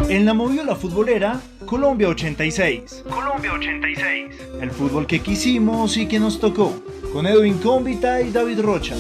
En la moviola futbolera, Colombia 86. Colombia 86. El fútbol que quisimos y que nos tocó. Con Edwin Cómbita y David Rocha.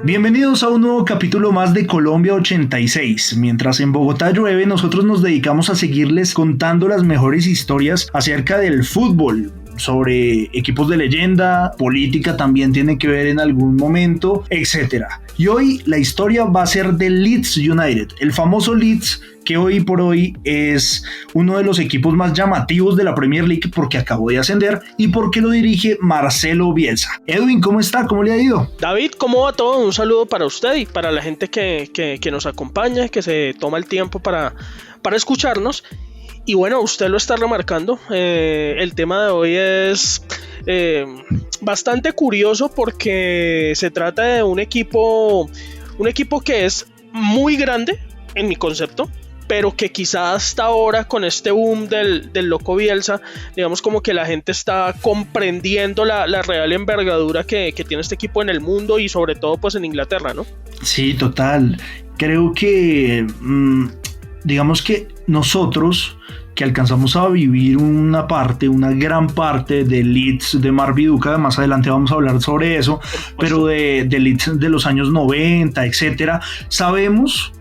Bienvenidos a un nuevo capítulo más de Colombia 86. Mientras en Bogotá llueve, nosotros nos dedicamos a seguirles contando las mejores historias acerca del fútbol, sobre equipos de leyenda, política también tiene que ver en algún momento, etc. Y hoy la historia va a ser del Leeds United, el famoso Leeds que hoy por hoy es uno de los equipos más llamativos de la Premier League porque acabó de ascender y porque lo dirige Marcelo Bielsa. Edwin, ¿cómo está? ¿Cómo le ha ido? David, ¿cómo va todo? Un saludo para usted y para la gente que nos acompaña, que se toma el tiempo para escucharnos. Y bueno, usted lo está remarcando, el tema de hoy es bastante curioso porque se trata de un equipo que es muy grande en mi concepto, pero que quizá hasta ahora con este boom del loco Bielsa, digamos como que la gente está comprendiendo la real envergadura que tiene este equipo en el mundo y sobre todo pues en Inglaterra, ¿no? Sí, total. Creo que digamos que nosotros que alcanzamos a vivir una gran parte de Leeds de Marc Viduka, más adelante vamos a hablar sobre eso, pero de Leeds de los años 90, etcétera, sabemos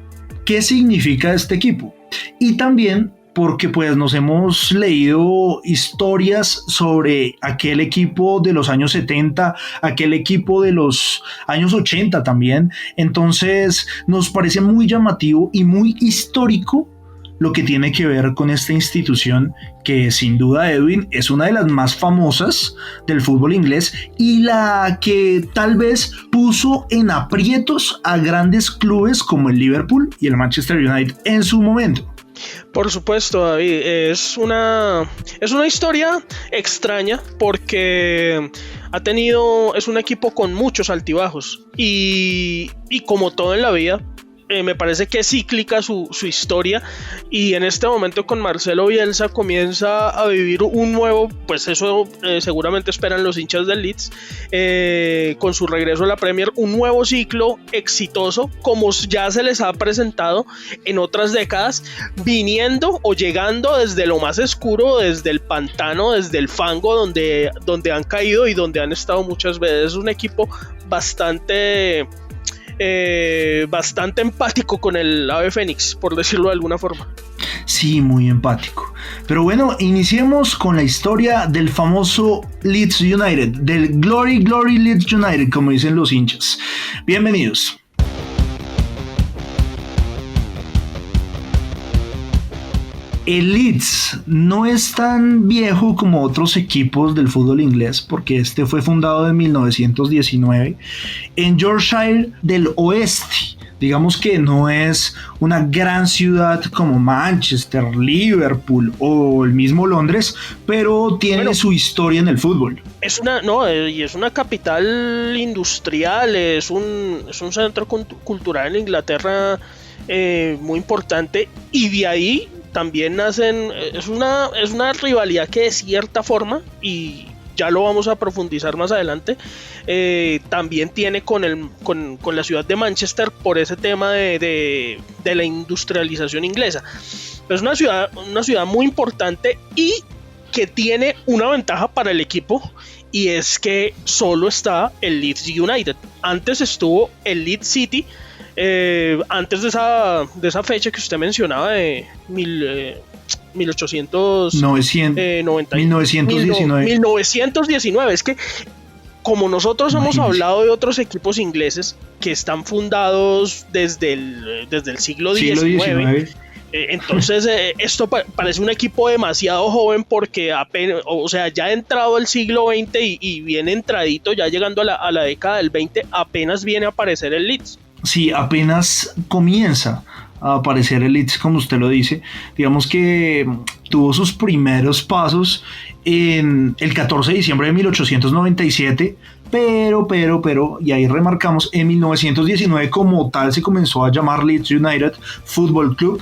qué significa este equipo. Y también porque pues nos hemos leído historias sobre aquel equipo de los años 70, aquel equipo de los años 80 también. Entonces nos parece muy llamativo y muy histórico lo que tiene que ver con esta institución que sin duda, Edwin, es una de las más famosas del fútbol inglés y la que tal vez puso en aprietos a grandes clubes como el Liverpool y el Manchester United en su momento. Por supuesto, David, es una historia extraña porque es un equipo con muchos altibajos y como todo en la vida, me parece que es cíclica su historia y en este momento con Marcelo Bielsa comienza a vivir un nuevo, pues eso seguramente esperan los hinchas del Leeds, con su regreso a la Premier, un nuevo ciclo exitoso como ya se les ha presentado en otras décadas, viniendo o llegando desde lo más oscuro, desde el pantano, desde el fango donde han caído y donde han estado muchas veces. Es un equipo bastante empático con el ave fénix, por decirlo de alguna forma. Sí, muy empático. Pero bueno, iniciemos con la historia del famoso Leeds United, del Glory Leeds United, como dicen los hinchas. Bienvenidos. El Leeds no es tan viejo como otros equipos del fútbol inglés porque este fue fundado en 1919 en Yorkshire del Oeste. Digamos que no es una gran ciudad como Manchester, Liverpool o el mismo Londres, pero tiene su historia en el fútbol. Y es una capital industrial, es un centro cultural en Inglaterra muy importante y de ahí también nacen, es una rivalidad que de cierta forma, y ya lo vamos a profundizar más adelante, también tiene con la ciudad de Manchester por ese tema de la industrialización inglesa. Es una ciudad muy importante y que tiene una ventaja para el equipo, y es que solo está el Leeds United. Antes estuvo el Leeds City, antes de esa fecha que usted mencionaba de 1919. Es que como nosotros hemos hablado de otros equipos ingleses que están fundados desde el siglo XIX, entonces esto parece un equipo demasiado joven porque apenas, o sea, ya ha entrado el siglo XX y viene entradito, ya llegando a la década del 20, apenas viene a aparecer el Leeds. Sí, apenas comienza a aparecer el Leeds, como usted lo dice. Digamos que tuvo sus primeros pasos en el 14 de diciembre de 1897, pero, y ahí remarcamos, en 1919 como tal se comenzó a llamar Leeds United Football Club,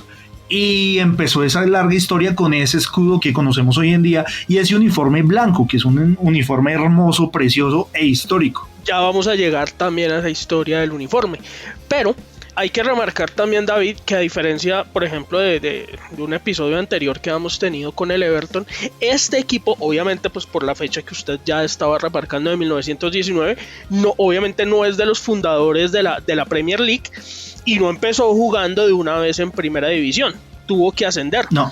y empezó esa larga historia con ese escudo que conocemos hoy en día y ese uniforme blanco, que es un uniforme hermoso, precioso e histórico. Ya vamos a llegar también a esa historia del uniforme, pero hay que remarcar también, David, que a diferencia, por ejemplo, de un episodio anterior que hemos tenido con el Everton, este equipo, obviamente, pues por la fecha que usted ya estaba remarcando de 1919, obviamente no es de los fundadores de la Premier League y no empezó jugando de una vez en primera división, tuvo que ascender. No.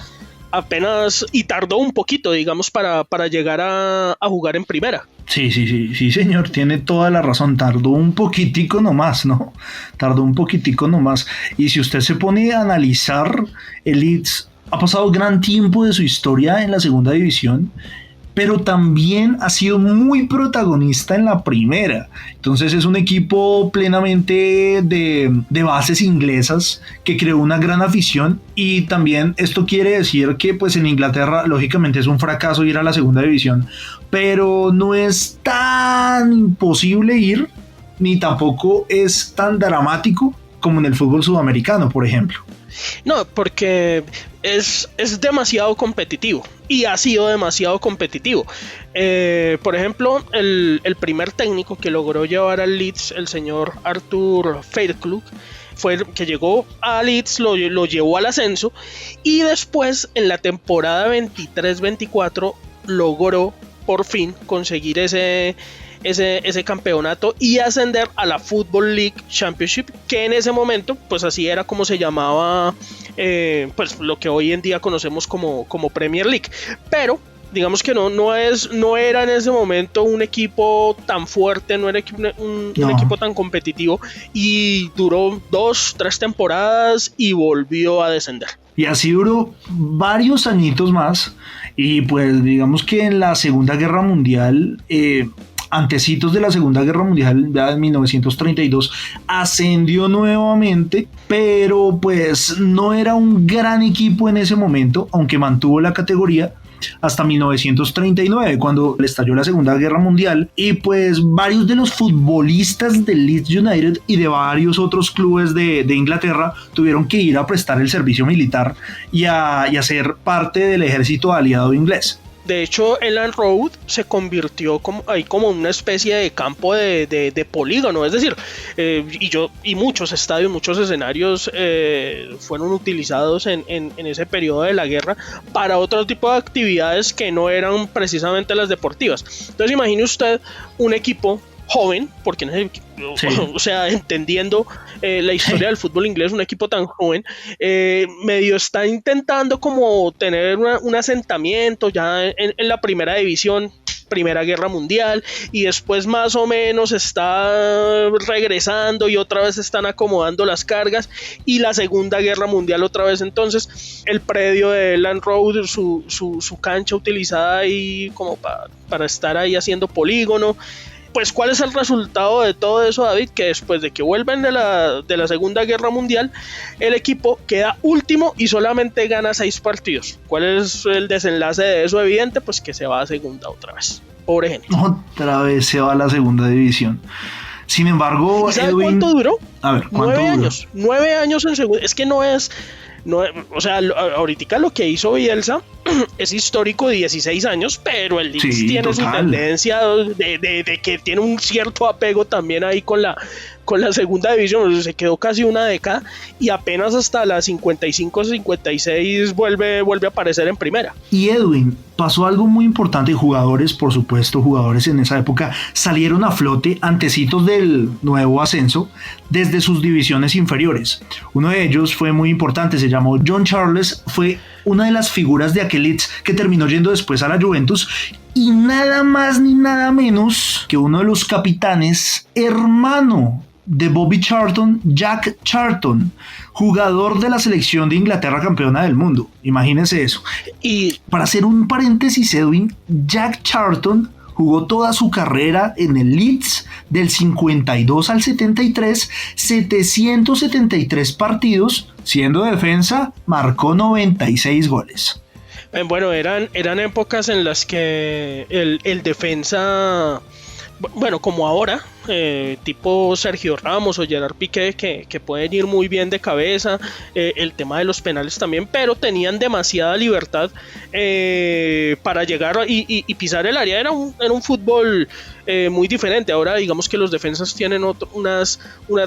Apenas, y tardó un poquito, digamos, para llegar a jugar en primera. Sí, señor, tiene toda la razón, tardó un poquitico nomás, ¿no? Tardó un poquitico nomás. Y si usted se pone a analizar, el Leeds ha pasado gran tiempo de su historia en la segunda división, pero también ha sido muy protagonista en la primera. Entonces es un equipo plenamente de bases inglesas que creó una gran afición, y también esto quiere decir que pues en Inglaterra lógicamente es un fracaso ir a la segunda división, pero no es tan imposible ir, ni tampoco es tan dramático como en el fútbol sudamericano, por ejemplo. No, porque es demasiado competitivo y ha sido demasiado competitivo. Por ejemplo, el primer técnico que logró llevar al Leeds, el señor Arthur Fairclough, fue el que llegó a Leeds, lo llevó al ascenso, y después en la temporada 23-24 logró por fin conseguir ese campeonato y ascender a la Football League Championship, que en ese momento pues así era como se llamaba, pues lo que hoy en día conocemos como Premier League. Pero digamos que no era en ese momento un equipo tan fuerte, no era un equipo tan competitivo, y duró 2-3 temporadas y volvió a descender. Y así duró varios añitos más, y pues digamos que en la Segunda Guerra Mundial, antecitos de la Segunda Guerra Mundial, ya en 1932, ascendió nuevamente, pero pues no era un gran equipo en ese momento, aunque mantuvo la categoría hasta 1939, cuando le estalló la Segunda Guerra Mundial, y pues varios de los futbolistas del Leeds United y de varios otros clubes de Inglaterra tuvieron que ir a prestar el servicio militar y a ser parte del ejército aliado inglés. De hecho, Elland Road se convirtió como una especie de campo de polígono, es decir, y muchos estadios, muchos escenarios fueron utilizados en ese periodo de la guerra para otro tipo de actividades que no eran precisamente las deportivas. Entonces imagine usted un equipo joven, porque sí, o sea, entendiendo la historia del fútbol inglés, un equipo tan joven medio está intentando como tener un asentamiento ya en la primera división, Primera Guerra Mundial, y después más o menos está regresando y otra vez están acomodando las cargas, y la Segunda Guerra Mundial otra vez. Entonces el predio de Elland Road, su cancha utilizada ahí como para estar ahí haciendo polígono. Pues, ¿cuál es el resultado de todo eso, David? Que después de que vuelven de la Segunda Guerra Mundial, el equipo queda último y solamente gana 6 partidos. ¿Cuál es el desenlace de eso? Evidente, pues que se va a segunda otra vez. Pobre gente. Otra vez se va a la segunda división. Sin embargo, ¿y sabe cuánto duró? A ver, ¿cuánto 9 duró? años. 9 años en segunda. Es que no, o sea, ahorita lo que hizo Bielsa es histórico, 16 años, pero el Leeds tiene su tendencia de que tiene un cierto apego también ahí con la segunda división. Se quedó casi una década y apenas hasta la 55-56 vuelve a aparecer en primera. Y Edwin, pasó algo muy importante. Jugadores, por supuesto, jugadores en esa época salieron a flote antecitos del nuevo ascenso desde sus divisiones inferiores. Uno de ellos fue muy importante, se llamó John Charles, fue una de las figuras de aquel Leeds que terminó yendo después a la Juventus, y nada más ni nada menos que uno de los capitanes, hermano de Bobby Charlton, Jack Charlton, jugador de la selección de Inglaterra campeona del mundo. Imagínense eso. Y para hacer un paréntesis, Edwin, Jack Charlton jugó toda su carrera en el Leeds del 52 al 73, 773 partidos, siendo defensa, marcó 96 goles. Bueno, eran épocas en las que el defensa bueno, como ahora, tipo Sergio Ramos o Gerard Piqué, que pueden ir muy bien de cabeza, el tema de los penales también, pero tenían demasiada libertad para llegar y pisar el área. Era un fútbol muy diferente. Ahora digamos que los defensas tienen unas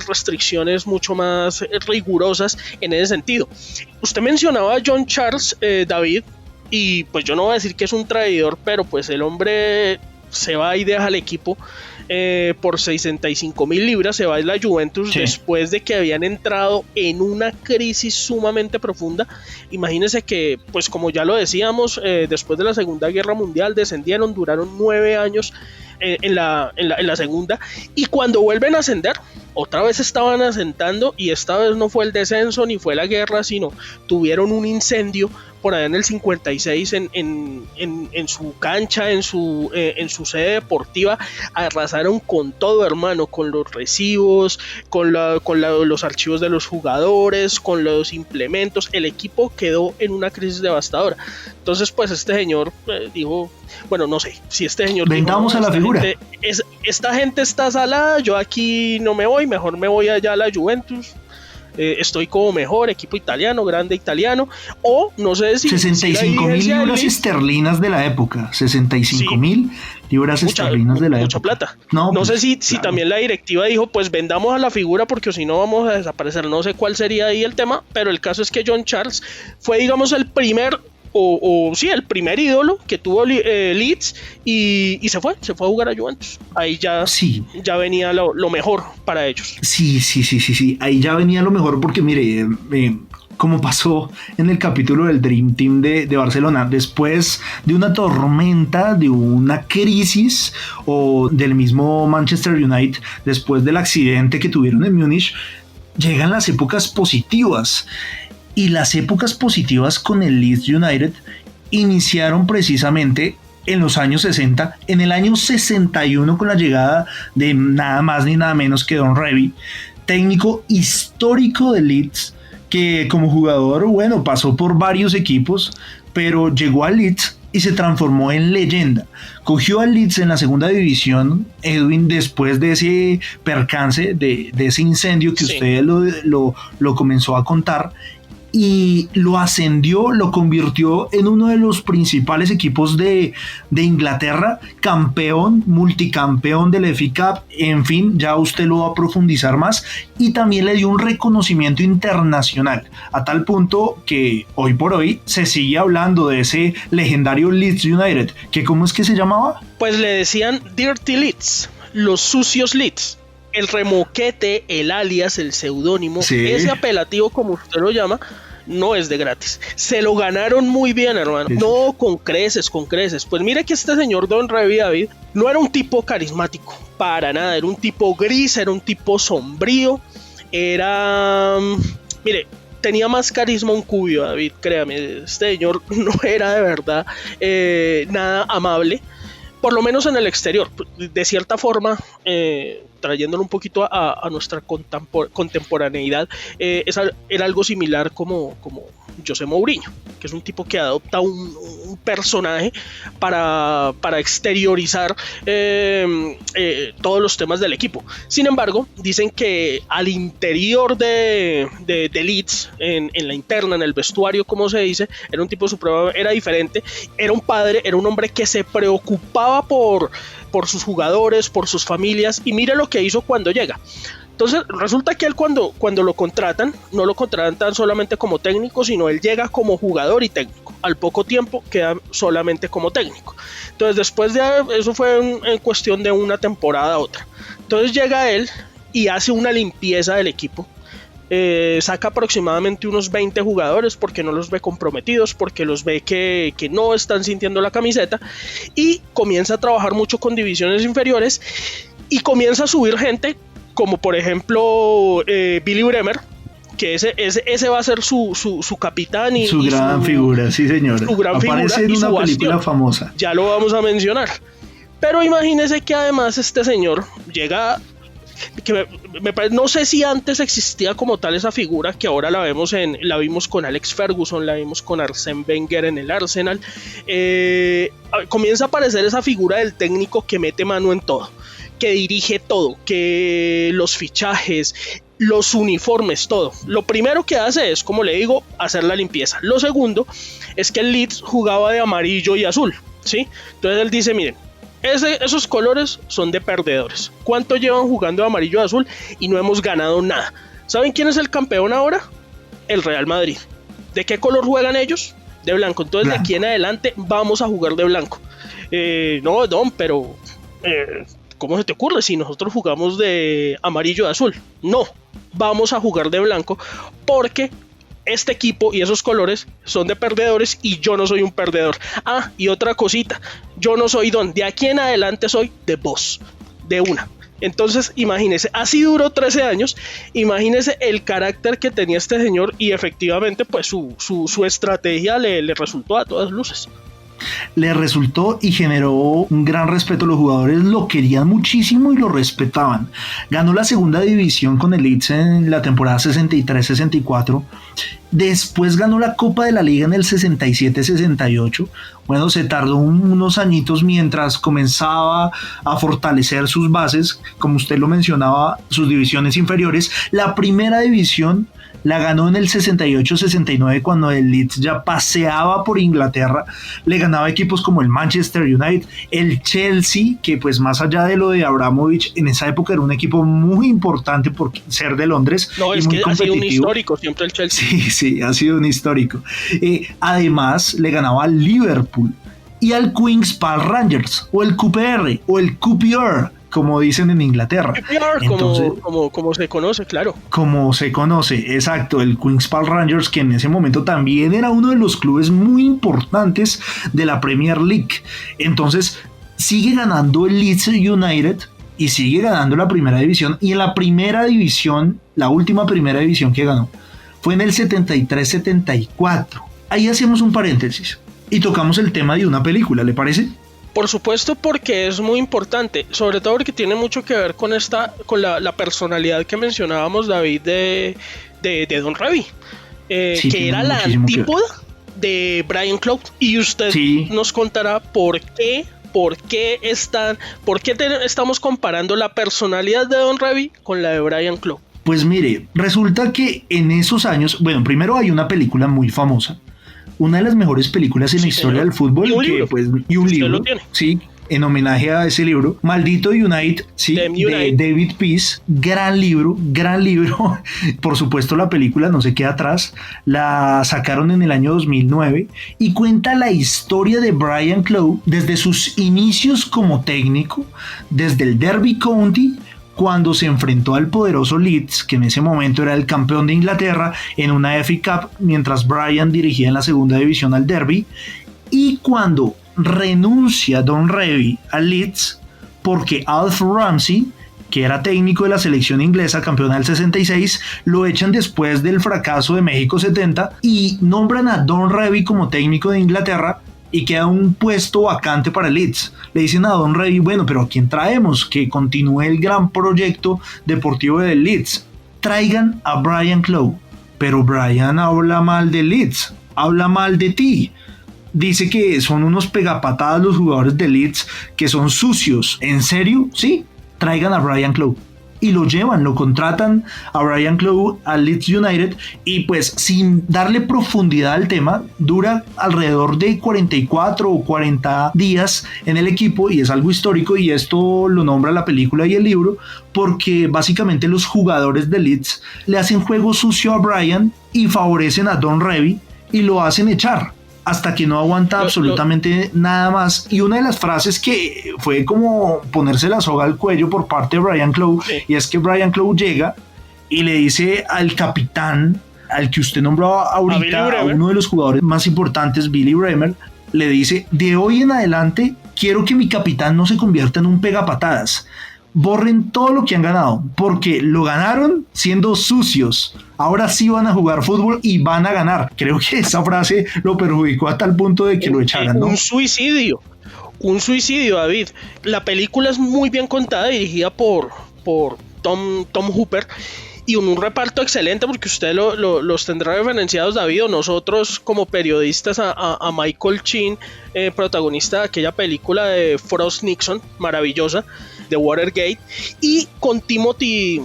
restricciones mucho más rigurosas en ese sentido. Usted mencionaba a John Charles, David, y pues yo no voy a decir que es un traidor, pero pues el hombre se va y deja al equipo por 65.000 libras, se va de la Juventus, sí, después de que habían entrado en una crisis sumamente profunda. Imagínense que, pues como ya lo decíamos, después de la Segunda Guerra Mundial descendieron, duraron 9 años en la segunda, y cuando vuelven a ascender, otra vez estaban asentando, y esta vez no fue el descenso ni fue la guerra, sino tuvieron un incendio por allá en el 56 en su cancha, en su sede deportiva. Arrasaron con todo, hermano, con los recibos, con los archivos de los jugadores, con los implementos. El equipo quedó en una crisis devastadora. Entonces, pues este señor dijo, bueno, no sé, si este señor vendamos dijo, no, a la figura. Esta gente está salada, yo aquí no me voy, mejor me voy allá a la Juventus. Estoy como mejor, equipo italiano, grande italiano, o no sé si 65.000 libras esterlinas de la época, 65.000 libras esterlinas de la época. Mucha plata. No sé si también la directiva dijo, pues vendamos a la figura porque si no vamos a desaparecer. No sé cuál sería ahí el tema, pero el caso es que John Charles fue, digamos, el primer el primer ídolo que tuvo Leeds, y se fue a jugar a Juventus. Ahí ya venía lo mejor para ellos. Sí, ahí ya venía lo mejor, porque mire, como pasó en el capítulo del Dream Team de Barcelona, después de una tormenta, de una crisis, o del mismo Manchester United, después del accidente que tuvieron en Múnich, llegan las épocas positivas. Y las épocas positivas con el Leeds United iniciaron precisamente en los años 60, en el año 61, con la llegada de nada más ni nada menos que Don Revie, técnico histórico de Leeds, que como jugador, bueno, pasó por varios equipos, pero llegó al Leeds y se transformó en leyenda. Cogió al Leeds en la segunda división, Edwin, después de ese percance, de ese incendio que usted lo comenzó a contar, y lo ascendió, lo convirtió en uno de los principales equipos de Inglaterra, campeón, multicampeón del FA Cup. En fin, ya usted lo va a profundizar más, y también le dio un reconocimiento internacional, a tal punto que hoy por hoy se sigue hablando de ese legendario Leeds United, que ¿cómo es que se llamaba? Pues le decían Dirty Leeds, los sucios Leeds. El remoquete, el alias, el seudónimo, sí, ese apelativo, como usted lo llama, no es de gratis. Se lo ganaron muy bien, hermano. Sí. No, con creces. Pues mire que este señor Don Revie, David, no era un tipo carismático, para nada. Era un tipo gris, era un tipo sombrío. Mire, tenía más carisma un cubio, David, créame. Este señor no era de verdad nada amable, por lo menos en el exterior. De cierta forma, trayéndolo un poquito a nuestra contemporaneidad, era algo similar como José Mourinho, que es un tipo que adopta un personaje para exteriorizar todos los temas del equipo. Sin embargo, dicen que al interior de Leeds, en la interna, en el vestuario, como se dice, era un tipo era diferente, era un padre, era un hombre que se preocupaba por sus jugadores, por sus familias, y mire lo que hizo cuando llega. Entonces resulta que él cuando lo contratan, no lo contratan tan solamente como técnico, sino él llega como jugador y técnico. Al poco tiempo queda solamente como técnico. Entonces después de eso fue en cuestión de una temporada a otra. Entonces llega él y hace una limpieza del equipo. Saca aproximadamente unos 20 jugadores porque no los ve comprometidos, porque los ve que no están sintiendo la camiseta, y comienza a trabajar mucho con divisiones inferiores y comienza a subir gente como por ejemplo Billy Bremer, que ese va a ser su capitán y su gran figura, sí señor, su gran aparece figura en una película famosa, ya lo vamos a mencionar. Pero imagínese que además este señor llega, que no sé si antes existía como tal esa figura, que ahora la vimos con Alex Ferguson, la vimos con Arsène Wenger en el Arsenal. Comienza a aparecer esa figura del técnico que mete mano en todo, que dirige todo, que los fichajes, los uniformes, todo. Lo primero que hace es, como le digo, hacer la limpieza. Lo segundo es que el Leeds jugaba de amarillo y azul, ¿sí? Entonces él dice, miren, esos colores son de perdedores. ¿Cuánto llevan jugando de amarillo y azul y no hemos ganado nada? ¿Saben quién es el campeón ahora? El Real Madrid. ¿De qué color juegan ellos? De blanco. Entonces de aquí en adelante vamos a jugar de blanco. No, Don, pero ¿cómo se te ocurre si nosotros jugamos de amarillo y azul? No, vamos a jugar de blanco porque este equipo y esos colores son de perdedores y yo no soy un perdedor. Ah, y otra cosita, yo no soy Don, de aquí en adelante soy The Boss, de una. Entonces, imagínese, así duró 13 años, imagínese el carácter que tenía este señor y efectivamente pues su estrategia le resultó a todas luces. Le resultó y generó un gran respeto. Los jugadores lo querían muchísimo y lo respetaban. Ganó la segunda división con el Leeds en la temporada 63-64. Después ganó la Copa de la Liga en el 67-68. Bueno, se tardó unos añitos mientras comenzaba a fortalecer sus bases, como usted lo mencionaba, sus divisiones inferiores. La primera división la ganó en el 68-69 cuando el Leeds ya paseaba por Inglaterra, le ganaba equipos como el Manchester United, el Chelsea, que pues más allá de lo de Abramovich, en esa época era un equipo muy importante por ser de Londres. No, es muy que ha sido un histórico siempre el Chelsea. Sí, ha sido un histórico. Además, le ganaba al Liverpool y al Queen's Park Rangers, o el QPR, o el QPR, como dicen en Inglaterra. Entonces, como se conoce, claro. Como se conoce, exacto, el Queen's Park Rangers, que en ese momento también era uno de los clubes muy importantes de la Premier League. Entonces, sigue ganando el Leeds United y sigue ganando la primera división. Y en la primera división, la última primera división que ganó, fue en el 73-74. Ahí hacemos un paréntesis y tocamos el tema de una película, ¿le parece? Por supuesto, porque es muy importante, sobre todo porque tiene mucho que ver con la personalidad que mencionábamos, David, de Don Revie, sí, que era la antípoda de Brian Clough, y usted nos contará por qué estamos comparando la personalidad de Don Revie con la de Brian Clough. Pues mire, resulta que en esos años, bueno, primero hay una película muy famosa, una de las mejores películas en la historia del fútbol, y un libro, sí, en homenaje a ese libro, Maldito United, sí, de David Peace, gran libro, por supuesto la película no se queda atrás, la sacaron en el año 2009 y cuenta la historia de Brian Clough desde sus inicios como técnico, desde el Derby County, cuando se enfrentó al poderoso Leeds, que en ese momento era el campeón de Inglaterra, en una FA Cup, mientras Brian dirigía en la segunda división al Derby, y cuando renuncia Don Revie al Leeds, porque Alf Ramsey, que era técnico de la selección inglesa, campeona del 66, lo echan después del fracaso de México 70 y nombran a Don Revie como técnico de Inglaterra, y queda un puesto vacante para el Leeds. Le dicen a Don Revie, bueno, pero ¿a quién traemos? Que continúe el gran proyecto deportivo del Leeds. Traigan a Brian Clough. Pero Brian habla mal de Leeds, habla mal de ti. Dice que son unos pegapatadas los jugadores de Leeds, que son sucios. ¿En serio? Sí, traigan a Brian Clough. Y lo llevan, lo contratan a Brian Clough al Leeds United, y pues sin darle profundidad al tema, dura alrededor de 44 o 40 días en el equipo, y es algo histórico, y esto lo nombra la película y el libro, porque básicamente los jugadores de Leeds le hacen juego sucio a Brian y favorecen a Don Revie y lo hacen echar hasta que no aguanta absolutamente nada más. Y una de las frases que fue como ponerse la soga al cuello por parte de Brian Clough, y es que Brian Clough llega y le dice al capitán, al que usted nombró ahorita, a uno de los jugadores más importantes, Billy Bremer, le dice: de hoy en adelante quiero que mi capitán no se convierta en un pegapatadas. Borren todo lo que han ganado, porque lo ganaron siendo sucios. Ahora sí van a jugar fútbol y van a ganar. Creo que esa frase lo perjudicó a tal punto de que lo echaran, ¿no? Un suicidio, David. La película es muy bien contada, dirigida por Tom Hooper, y un reparto excelente, porque usted los tendrá referenciados, David, o nosotros como periodistas, a Michael Sheen, protagonista de aquella película de Frost Nixon, maravillosa. de Watergate, y con Timothy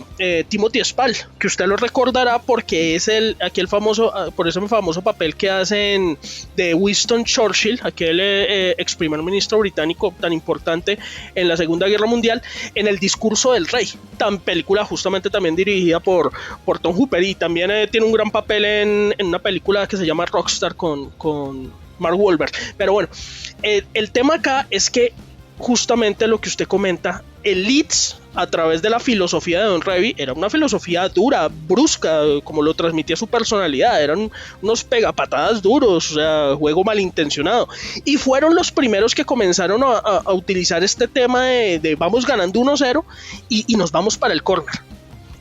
Spall, que usted lo recordará porque es por ese famoso papel que hacen de Winston Churchill, aquel ex primer ministro británico tan importante en la Segunda Guerra Mundial, en El discurso del rey, película justamente también dirigida por Tom Hooper, y también tiene un gran papel en una película que se llama Rockstar con Mark Wahlberg. Pero bueno, el tema acá es que justamente lo que usted comenta, el Leeds, a través de la filosofía de Don Revie, era una filosofía dura, brusca, como lo transmitía su personalidad, eran unos pegapatadas duros, o sea, juego malintencionado, y fueron los primeros que comenzaron a utilizar este tema de vamos ganando 1-0 y nos vamos para el córner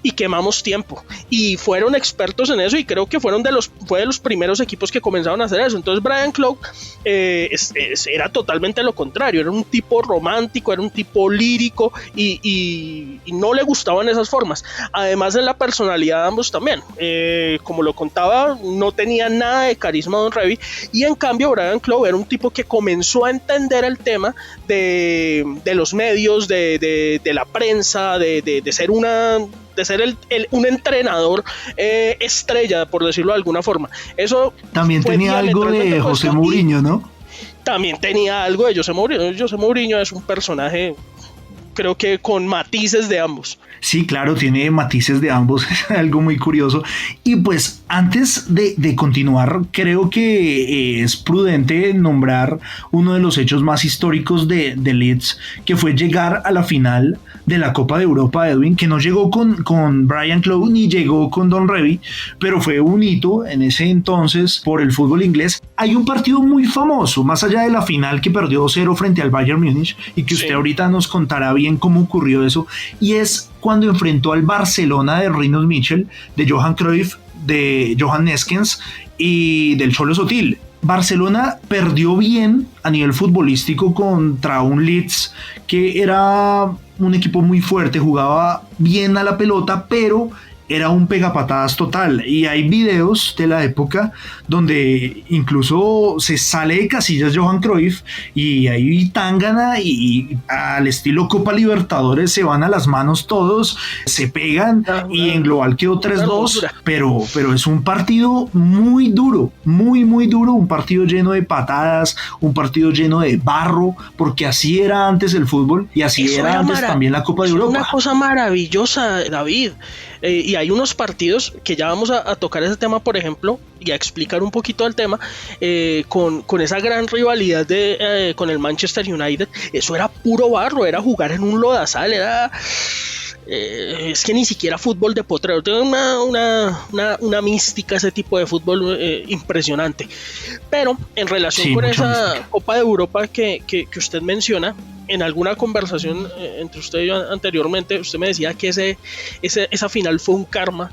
y quemamos tiempo, y fueron expertos en eso, y creo que fue de los primeros equipos que comenzaron a hacer eso. Entonces Brian Clough era totalmente lo contrario, era un tipo romántico, era un tipo lírico, y no le gustaban esas formas. Además, en la personalidad de ambos también, como lo contaba, no tenía nada de carisma Don Revie, y en cambio Brian Clough era un tipo que comenzó a entender el tema de los medios, de la prensa, de ser un entrenador estrella, por decirlo de alguna forma. Eso también tenía algo de José Mourinho, ¿no? También tenía algo de José Mourinho. José Mourinho es un personaje, creo que con matices de ambos. Sí, claro, tiene matices de ambos, es algo muy curioso. Y pues antes de continuar, creo que es prudente nombrar uno de los hechos más históricos de Leeds, que fue llegar a la final de la Copa de Europa, Edwin, que no llegó con Brian Clough ni llegó con Don Revie, pero fue un hito en ese entonces por el fútbol inglés. Hay un partido muy famoso, más allá de la final que perdió 2-0 frente al Bayern Múnich, y que usted ahorita nos contará bien cómo ocurrió eso, y es cuando enfrentó al Barcelona de Rinus Michel, de Johan Cruyff, de Johan Neskens y del Cholo Sotil. Barcelona perdió bien a nivel futbolístico contra un Leeds que era un equipo muy fuerte, jugaba bien a la pelota, pero era un pegapatadas total, y hay videos de la época donde incluso se sale de casillas Johan Cruyff y hay tangana, y al estilo Copa Libertadores se van a las manos todos, se pegan, y en global quedó 3-2, pero es un partido muy duro, muy duro, un partido lleno de patadas, un partido lleno de barro, porque así era antes el fútbol, y así era antes también la Copa de Europa. Una cosa maravillosa, David. Y hay unos partidos que ya vamos a tocar ese tema, por ejemplo, y a explicar un poquito del tema, con esa gran rivalidad con el Manchester United. Eso era puro barro, era jugar en un lodazal, es que ni siquiera fútbol de potrero, tiene una mística ese tipo de fútbol impresionante. Pero en relación con esa mística. Copa de Europa que usted menciona, en alguna conversación entre usted y yo anteriormente, usted me decía que esa final fue un karma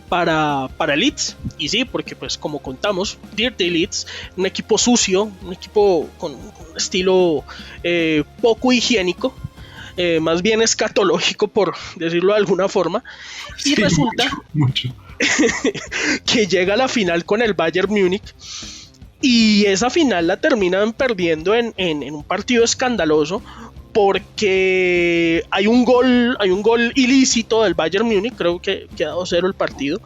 para Leeds, y sí, porque pues como contamos, Dirty Leeds, un equipo sucio, un equipo con un estilo poco higiénico, más bien escatológico, por decirlo de alguna forma, y sí, resulta mucho. Que llega a la final con el Bayern Múnich, y esa final la terminan perdiendo en un partido escandaloso, porque hay un gol ilícito del Bayern Múnich, creo que queda 2-0 el partido,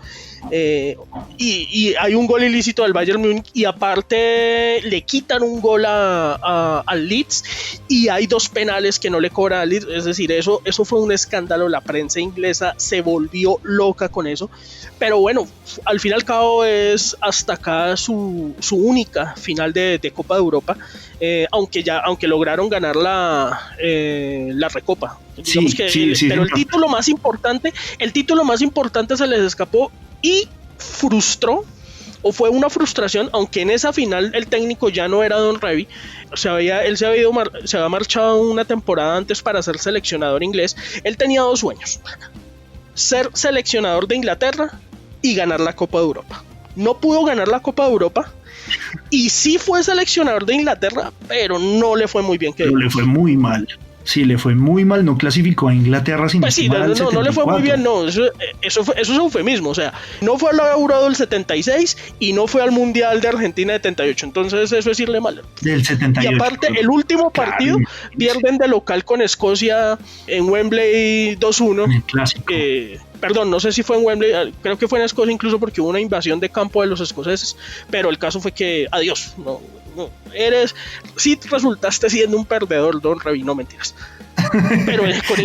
y hay un gol ilícito del Bayern Múnich, y aparte le quitan un gol al Leeds, y hay 2 penales que no le cobran al Leeds. Es decir, eso fue un escándalo, la prensa inglesa se volvió loca con eso, pero bueno, al fin y al cabo es hasta acá su única final de Copa de Europa, aunque lograron ganar la Recopa. Digamos pero el título más importante se les escapó, y frustró, o fue una frustración, aunque en esa final el técnico ya no era Don Revie. Él se había marchado una temporada antes para ser seleccionador inglés. Él tenía 2 sueños: ser seleccionador de Inglaterra y ganar la Copa de Europa. No pudo ganar la Copa de Europa, y sí fue seleccionador de Inglaterra, pero no le fue muy bien. Le fue muy mal. Sí, le fue muy mal, no clasificó a Inglaterra sin Pues sí, no le fue muy bien, no, eso es eufemismo, o sea, no fue al Euro del 76 y no fue al Mundial de Argentina de 78, entonces eso es irle mal. Del 78. Y aparte, el último partido pierden de local con Escocia en Wembley 2-1. El clásico. Perdón, no sé si fue en Wembley, creo que fue en Escocia incluso porque hubo una invasión de campo de los escoceses, pero el caso fue que, adiós, no, sí resultaste siendo un perdedor, Don Revy, no mentiras. Pero con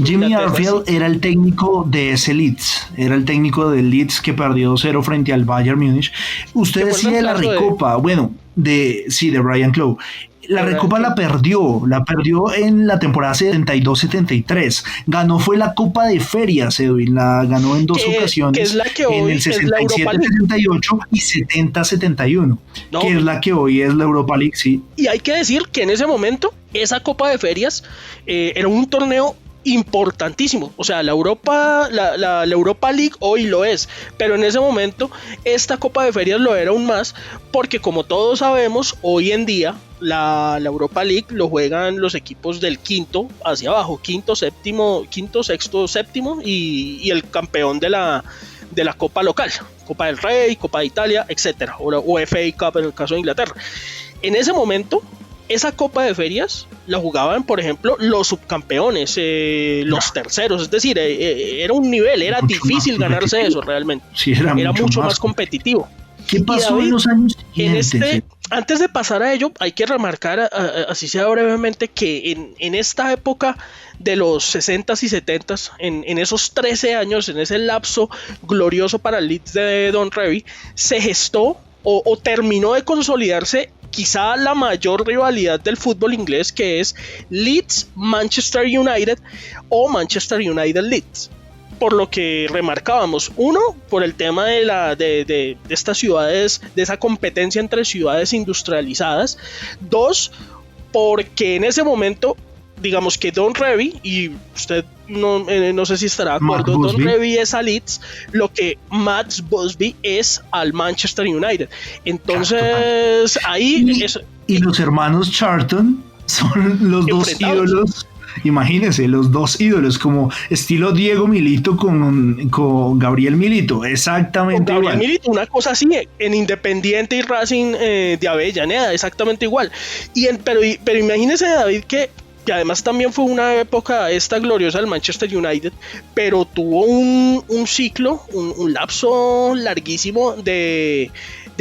Jimmy Arfield era el técnico de ese Leeds, era el técnico del Leeds que perdió 2-0 frente al Bayern Múnich. Usted decía de la Recopa, de Brian Clough. La Recopa la perdió en la temporada 72-73. Ganó fue la Copa de Ferias, Edwin, la ganó en dos ocasiones, que es la que hoy en el 67-68 y 70-71, que es la que hoy es la Europa League, sí. Y hay que decir que en ese momento esa Copa de Ferias era un torneo importantísimo, o sea, la Europa League hoy lo es, pero en ese momento esta Copa de Ferias lo era aún más, porque como todos sabemos, hoy en día la Europa League lo juegan los equipos del quinto hacia abajo, quinto, sexto, séptimo y el campeón de la Copa local, Copa del Rey, Copa de Italia, etcétera, o FA Cup en el caso de Inglaterra. En ese momento esa Copa de Ferias la jugaban, por ejemplo, los subcampeones, los terceros, es decir, era un nivel, era difícil ganarse eso realmente. Sí, era mucho más competitivo. ¿Qué pasó en los años siguientes? Antes de pasar a ello, hay que remarcar, así sea brevemente, que en esta época de los 60s y 70s, en esos 13 años, en ese lapso glorioso para el Leeds de Don Revy, se gestó o terminó de consolidarse quizá la mayor rivalidad del fútbol inglés, que es Leeds-Manchester United o Manchester United-Leeds. Por lo que remarcábamos, uno, por el tema de estas ciudades, de esa competencia entre ciudades industrializadas. Dos, porque en ese momento, digamos que Don Revy, y usted no sé si estará de acuerdo, Don Revy es a Leeds lo que Matt Busby es al Manchester United. Entonces ahí... Y los hermanos Charlton son los dos ídolos. Imagínense, los dos ídolos, como estilo Diego Milito con Gabriel Milito, exactamente con Gabriel Milito, una cosa así, en Independiente y Racing de Avellaneda, exactamente igual. Pero imagínense, David, que además también fue una época esta gloriosa del Manchester United, pero tuvo un ciclo, un lapso larguísimo de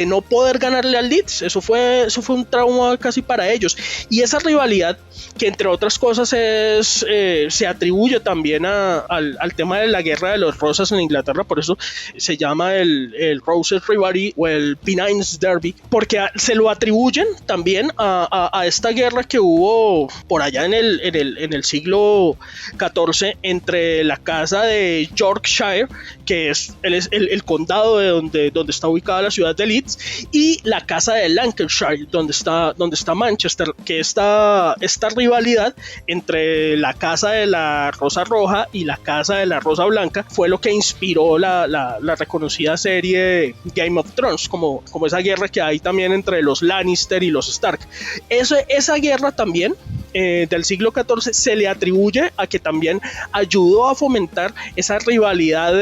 no poder ganarle al Leeds. Eso fue un trauma casi para ellos, y esa rivalidad, que entre otras cosas se atribuye también al tema de la guerra de los Rosas en Inglaterra, por eso se llama el Roses Rivalry o el Pennines Derby, porque se lo atribuyen también a esta guerra que hubo por allá en el siglo XIV entre la casa de Yorkshire, que es el condado de donde está ubicada la ciudad de Leeds, y la casa de Lancashire, donde está Manchester, que esta rivalidad entre la casa de la Rosa Roja y la casa de la Rosa Blanca fue lo que inspiró la reconocida serie Game of Thrones, como esa guerra que hay también entre los Lannister y los Stark. Esa guerra también del siglo XIV se le atribuye a que también ayudó a fomentar esa rivalidad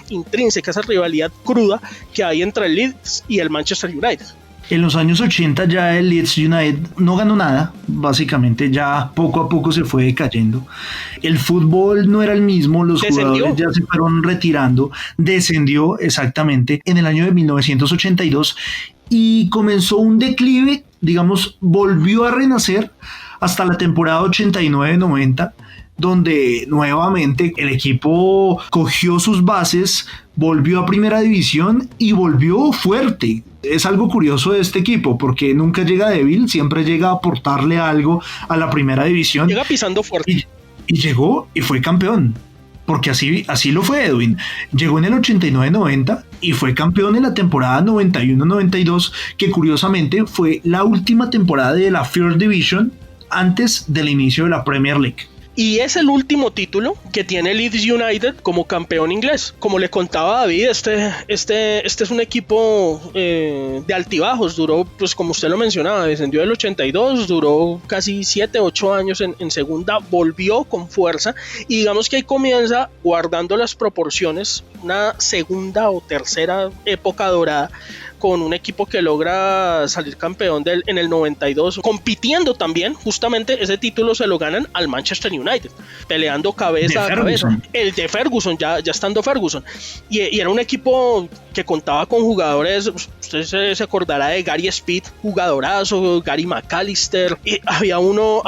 intrínseca, esa rivalidad cruda que hay entre el Leeds y el Manchester United. En los años 80 ya el Leeds United no ganó nada, básicamente ya poco a poco se fue decayendo. El fútbol no era el mismo, los jugadores ya se fueron retirando, descendió exactamente en el año de 1982 y comenzó un declive, digamos, volvió a renacer hasta la temporada 89-90, donde nuevamente el equipo cogió sus bases, volvió a primera división y volvió fuerte. Es algo curioso de este equipo, porque nunca llega débil, siempre llega a aportarle algo a la primera división. Llega pisando fuerte. Y llegó y fue campeón. Porque así lo fue, Edwin. Llegó en el 89-90 y fue campeón en la temporada 91-92, que curiosamente fue la última temporada de la First Division antes del inicio de la Premier League. y es el último título que tiene Leeds United como campeón inglés. Como le contaba David, este es un equipo de altibajos. Duró, pues como usted lo mencionaba, descendió del 82, duró casi 7-8 años en segunda, volvió con fuerza, y digamos que ahí comienza, guardando las proporciones, una segunda o tercera época dorada, con un equipo que logra salir campeón en el 92, compitiendo también. Justamente ese título se lo ganan al Manchester United, peleando cabeza a cabeza. El de Ferguson, ya estando Ferguson. Y era un equipo que contaba con jugadores, usted se acordará de Gary Speed, jugadorazo, Gary McAllister, y había uno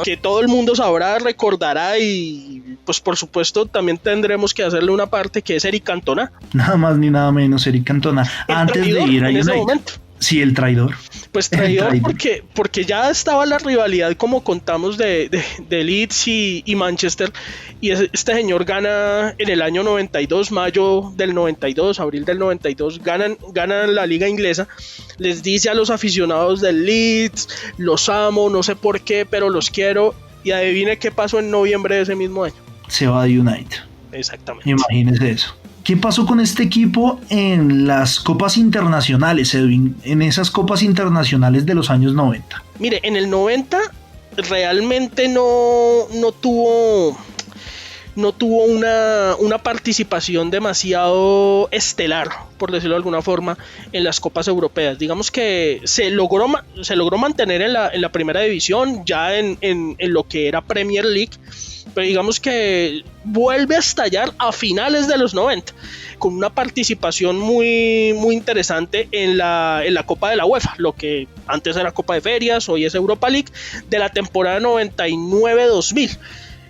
que todo el mundo sabrá, recordará, y pues por supuesto también tendremos que hacerle una parte, que es Eric Cantona. Nada más ni nada menos, Eric Cantona. Antes de ir a United. Sí, el traidor. Pues traidor porque ya estaba la rivalidad, como contamos, de Leeds y Manchester, y este señor gana en el año 92, mayo del 92, abril del 92, ganan la liga inglesa. Les dice a los aficionados del Leeds: los amo, no sé por qué, pero los quiero. Y adivine qué pasó en noviembre de ese mismo año. Se va de United. Exactamente. Imagínese eso. ¿Qué pasó con este equipo en las copas internacionales, Edwin? En esas copas internacionales de los años 90. Mire, en el 90 realmente no tuvo una participación demasiado estelar, por decirlo de alguna forma, en las copas europeas. Digamos que se logró mantener en la primera división, ya en lo que era Premier League, pero digamos que vuelve a estallar a finales de los 90, con una participación muy, muy interesante en la Copa de la UEFA, lo que antes era Copa de Ferias, hoy es Europa League, de la temporada 99-2000.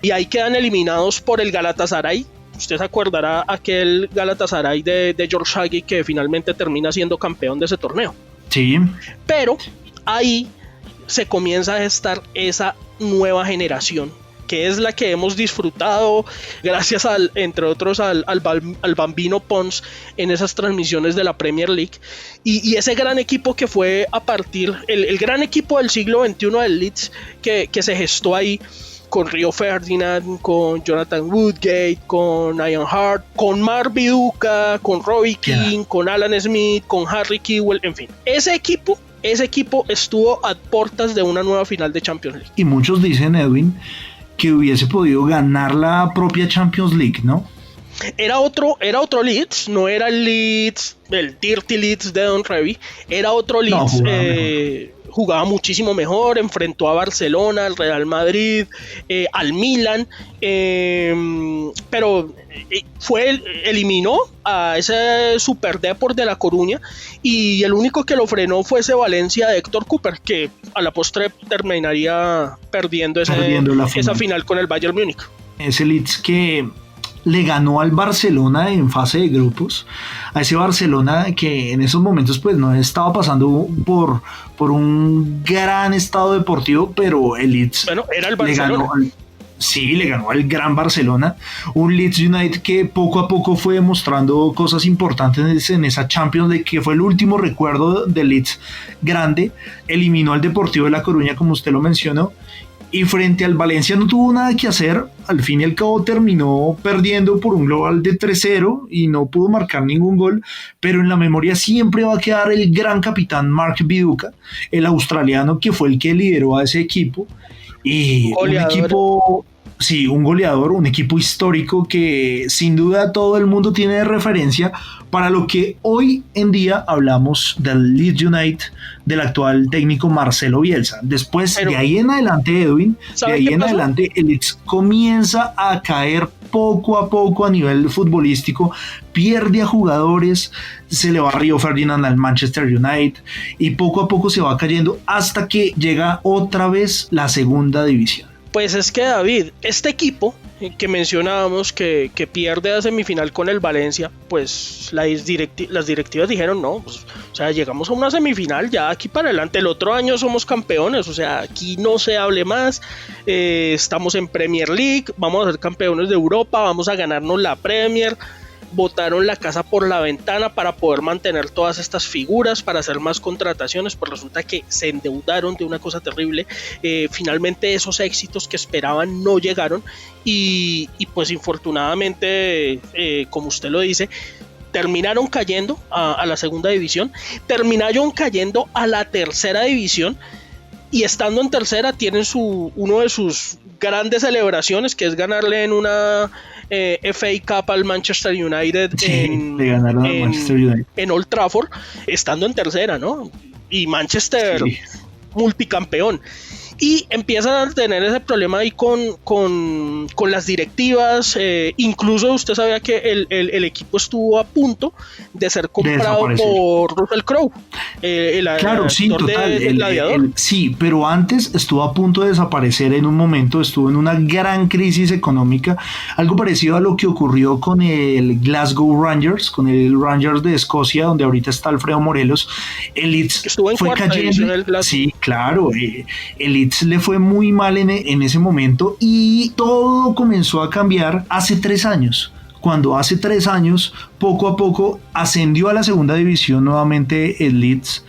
Y ahí quedan eliminados por el Galatasaray. Usted se acordará aquel Galatasaray de George Hagi, que finalmente termina siendo campeón de ese torneo. Sí. Pero ahí se comienza a gestar esa nueva generación, que es la que hemos disfrutado gracias entre otros al Bambino Pons en esas transmisiones de la Premier League, y ese gran equipo que fue a partir, el gran equipo del siglo XXI del Leeds, que se gestó ahí, con Rio Ferdinand, con Jonathan Woodgate, con Ian Hart, con Mark Viduka, con Robbie King, con Alan Smith, con Harry Kewell, en fin. Ese equipo estuvo a puertas de una nueva final de Champions League. Y muchos dicen, Edwin, que hubiese podido ganar la propia Champions League, ¿no? Era otro Leeds, no era el Leeds, el Dirty Leeds de Don Revie, era otro Leeds. Jugaba muchísimo mejor, enfrentó a Barcelona, al Real Madrid, al Milan, pero eliminó a ese Super Depor de La Coruña, y el único que lo frenó fue ese Valencia de Héctor Cooper, que a la postre terminaría perdiendo esa final con el Bayern Múnich. Ese Leeds que le ganó al Barcelona en fase de grupos, a ese Barcelona que en esos momentos pues no estaba pasando por un gran estado deportivo, pero el Leeds era el Barcelona. Le ganó al gran Barcelona, un Leeds United que poco a poco fue demostrando cosas importantes en esa Champions League, que fue el último recuerdo del Leeds grande. Eliminó al Deportivo de La Coruña, como usted lo mencionó, y frente al Valencia no tuvo nada que hacer. Al fin y al cabo terminó perdiendo por un global de 3-0 y no pudo marcar ningún gol, pero en la memoria siempre va a quedar el gran capitán Mark Viduka, el australiano que fue el que lideró a ese equipo, y un goleador, un equipo histórico que sin duda todo el mundo tiene de referencia para lo que hoy en día hablamos del Leeds United, del actual técnico Marcelo Bielsa. Después, de ahí en adelante, Edwin, el Leeds comienza a caer poco a poco a nivel futbolístico, pierde a jugadores, se le va a Rio Ferdinand al Manchester United, y poco a poco se va cayendo hasta que llega otra vez la segunda división. Pues es que, David, este equipo que mencionábamos que pierde la semifinal con el Valencia, pues las directivas dijeron no, pues, o sea, llegamos a una semifinal, ya aquí para adelante el otro año somos campeones, o sea, aquí no se hable más, estamos en Premier League, vamos a ser campeones de Europa, vamos a ganarnos la Premier. botaron la casa por la ventana para poder mantener todas estas figuras, para hacer más contrataciones, pues resulta que se endeudaron de una cosa terrible. Finalmente esos éxitos que esperaban no llegaron y pues infortunadamente, como usted lo dice, terminaron cayendo a la segunda división, terminaron cayendo a la tercera división, y estando en tercera tienen uno de sus grandes celebraciones, que es ganarle en una FA Cup al Manchester United, en Old Trafford, estando en tercera, ¿no? Y Manchester multicampeón. Y empiezan a tener ese problema ahí con las directivas. Incluso usted sabía que el equipo estuvo a punto de ser comprado por Russell Crowe, claro, sí, total, Gladiador. Sí, pero antes estuvo a punto de desaparecer en un momento, estuvo en una gran crisis económica, algo parecido a lo que ocurrió con el Glasgow Rangers, con el Rangers de Escocia, donde ahorita está Alfredo Morelos. El Leeds estuvo en fue cayendo. Sí, claro, el Leeds le fue muy mal en ese momento, y todo comenzó a cambiar hace 3 años. Cuando hace 3 años, poco a poco, ascendió a la segunda división nuevamente el Leeds.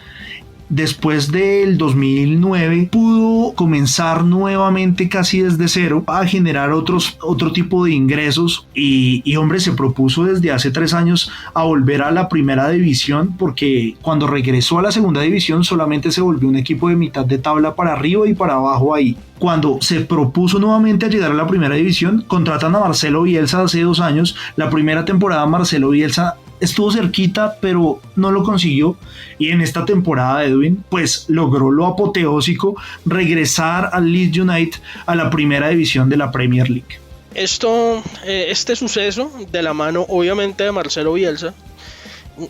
Después del 2009 pudo comenzar nuevamente casi desde cero a generar otro tipo de ingresos y hombre, se propuso desde hace 3 años a volver a la primera división, porque cuando regresó a la segunda división solamente se volvió un equipo de mitad de tabla para arriba y para abajo ahí. Cuando se propuso nuevamente a llegar a la primera división, contratan a Marcelo Bielsa hace 2 años. La primera temporada Marcelo Bielsa estuvo cerquita, pero no lo consiguió, y en esta temporada Edwin pues logró lo apoteósico, regresar al Leeds United a la primera división de la Premier League. Este suceso, de la mano obviamente de Marcelo Bielsa,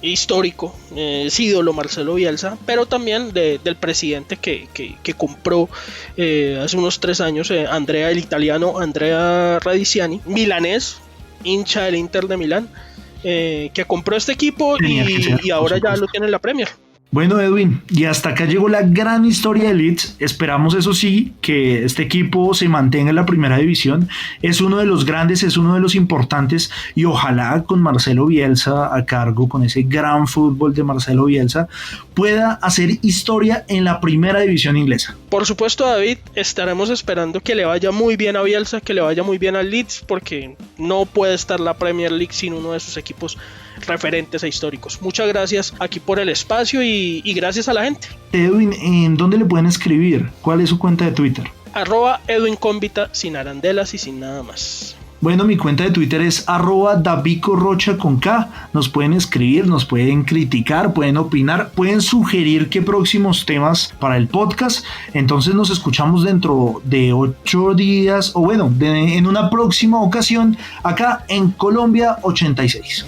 histórico, es ídolo Marcelo Bielsa, pero también del presidente que compró hace unos 3 años, el italiano Andrea Radiciani, milanés, hincha del Inter de Milán, que compró este equipo y ahora ya lo tiene en la Premier. Bueno, Edwin, y hasta acá llegó la gran historia de Leeds. Esperamos, eso sí, que este equipo se mantenga en la primera división. Es uno de los grandes, es uno de los importantes, y ojalá con Marcelo Bielsa a cargo, con ese gran fútbol de Marcelo Bielsa, pueda hacer historia en la primera división inglesa. Por supuesto, David, estaremos esperando que le vaya muy bien a Bielsa, que le vaya muy bien al Leeds, porque no puede estar la Premier League sin uno de sus equipos referentes e históricos. Muchas gracias aquí por el espacio y gracias a la gente. Edwin, ¿en dónde le pueden escribir? ¿Cuál es su cuenta de Twitter? @EdwinConvita, sin arandelas y sin nada más. Bueno, mi cuenta de Twitter es @DavicoRocha con K. Nos pueden escribir, nos pueden criticar, pueden opinar, pueden sugerir qué próximos temas para el podcast. Entonces nos escuchamos dentro de 8 días, o bueno, en una próxima ocasión, acá en Colombia 86.